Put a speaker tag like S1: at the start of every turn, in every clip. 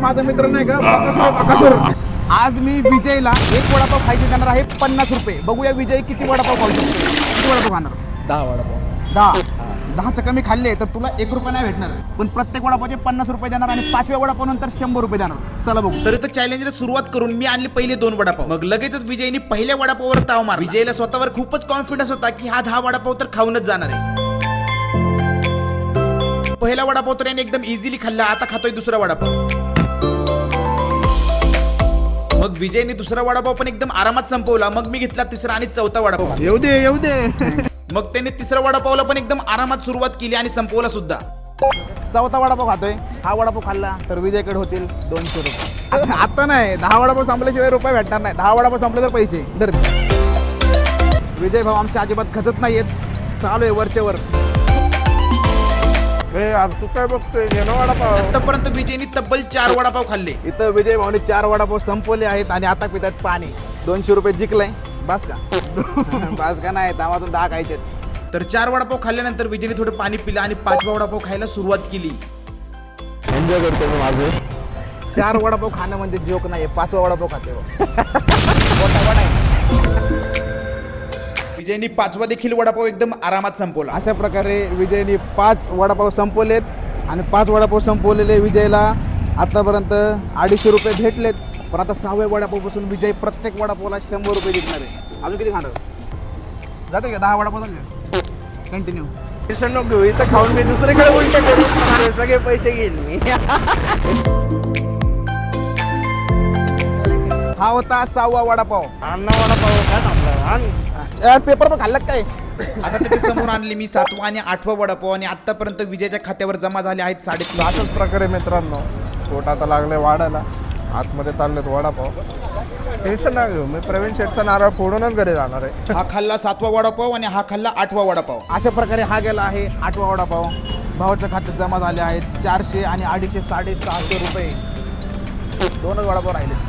S1: माझा मित्र नाही का बकासूर. आज मी विजयला एक वडापाव खायचे देणार आहे 50 रुपये. बघूया विजय किती वडापाव खाऊ शकतो. किती वडापाव खाणार?
S2: 10 वडापाव.
S1: 10च्या कमी खाल्ले तर तुला 1 रुपया नाही भेटणार. पण प्रत्येक वडापावचे 50 रुपये देणार आणि 5व्या वडापाव नंतर 100 रुपये देणार. चला बघू. तरी तर चॅलेंजला सुरुवात करून मी आणले पहिले 2 वडापाव. मग लगेचच विजयने पहिल्या वडापाववर ताव मार. विजयला स्वतःवर खूपच कॉन्फिडन्स होता की हा 10 वडापाव तर खाऊनच जाणार आहे. पहिला वडापाव तर याने एकदम इझिली खाल्ला. आता खातोय दुसरा वडापाव. मग विजयने दुसरा वडापाव पण एकदम आरामात संपवला. मग मी घेतला तिसरा आणि चौथा वडापाव.
S2: येऊ दे.
S1: मग त्याने तिसरा वडापावला पण एकदम आरामात सुरुवात केली आणि संपवला सुद्धा. चौथा वडापाव खातोय. हा वडापाव खाल्ला तर विजयकडे होतील 200 रुपये. आता नाही, 10 वडापाव संपल्याशिवाय रुपये भेटणार नाही. 10 वडापाव संपले तर पैसे दर. विजय भाऊ आमच्या अजिबात खचत नाहीयेत. चालू आहे वरच्या वर.
S2: तू काय बघतोय? वडापाव.
S1: आतापर्यंत विजयने तब्बल 4 वडापाव खाल्ले. इथं विजय भाऊने 4 वडापाव संपवले आहेत आणि आता पितात पाणी. 200 रुपये जिंकलाय. बस का? बस का नाही, दामातून 10 खायचे. तर 4 वडापाव खाल्ल्यानंतर विजयने थोडं पाणी पिलं आणि 5वा वडापाव खायला सुरुवात केली.
S2: एन्जॉय करतो मी माझं.
S1: 4 वडापाव खाणं म्हणजे जोक नाही. 5वा वडापाव खाते. विजयनी 5वा देखील वडापाव एकदम आरामात संपवला. अशा प्रकारे विजयनी 5 वडापाव संपवलेत आणि 5 वडापाव संपवलेले विजयला आतापर्यंत 250 रुपये भेटलेत. पण आता 6व्या वडापावपासून विजय प्रत्येक वडापावला 100 रुपये जिंकणार आहे. अजून किती खाणार जाते का? 10 वडापाव झाले. कंटिन्यू.
S2: टेन्शन नको घेऊ. इथं खाऊन मी दुसरीकडे उलटे करू. सगळे पैसे घेईल मी.
S1: हा होता 6वा वडापाव.
S2: अण्णा वडापाव काय थांबला?
S1: पेपर पण खाल्लात काय? आता त्याच्या समोर आणले मी 7वा आणि 8वा वडापाव आणि आतापर्यंत विजयच्या खात्यावर जमा झाले आहेत 3.5 लाख.
S2: अशाच प्रकारे मित्रांनो पोट आता लागले वाढायला. आतमध्ये चाललेत वडापाव. टेन्शन नाही घेऊ. मी प्रवीण शेठचा नारळ फोडूनच घरी जाणार आहे.
S1: हा खाल्ला 7वा वडापाव आणि हा खाल्ला 8वा वडापाव. अशा प्रकारे हा गेला आहे 8वा वडापाव. भावाच्या खात्यात जमा झाले आहेत 400 आणि 250 650 रुपये. 2च वडापाव राहिले.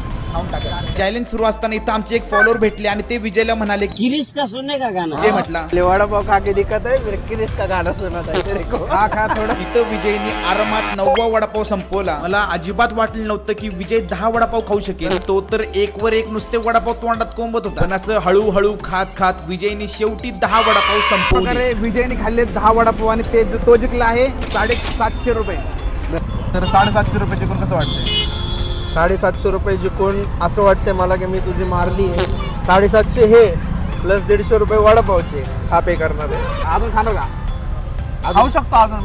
S1: चॅलेंज सुरू असताना इथं आमचे एक फॉलोअर भेटले आणि ते विजयला म्हणाले
S3: किरीश का सुनने का गाना.
S1: विजय म्हटला
S2: वडापाव खा के दिक्कत है फिर किरीश का गाना सुनत है तेरे को.
S1: हा खा थोडं. इथं विजयने आरामात 9वा वडापाव संपवला. मला अजिबात वाटलं नव्हतं की विजय 10 वडापाव खाऊ शकेल. तो तर एक वर एक नुसते वडापाव तोंडात कोंबत होता. पण असं हळूहळू खात खात विजयने शेवटी 10 वडापाव संपवले. विजयने खाल्ले 10 वडापाव आणि ते तो जिंकला आहे 750 रुपये. तर 750 रुपये जिंकून कसं वाटतंय?
S2: 750 रुपये जिंकून असं वाटतंय मला की मी तुझी मारली आहे. 750 हे प्लस 150 रुपये वडापावचे हा पे करणार आहे.
S1: अजून खाणार का?
S2: खाऊ शकतो अजून.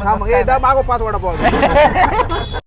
S1: मागो 5 वडापाव.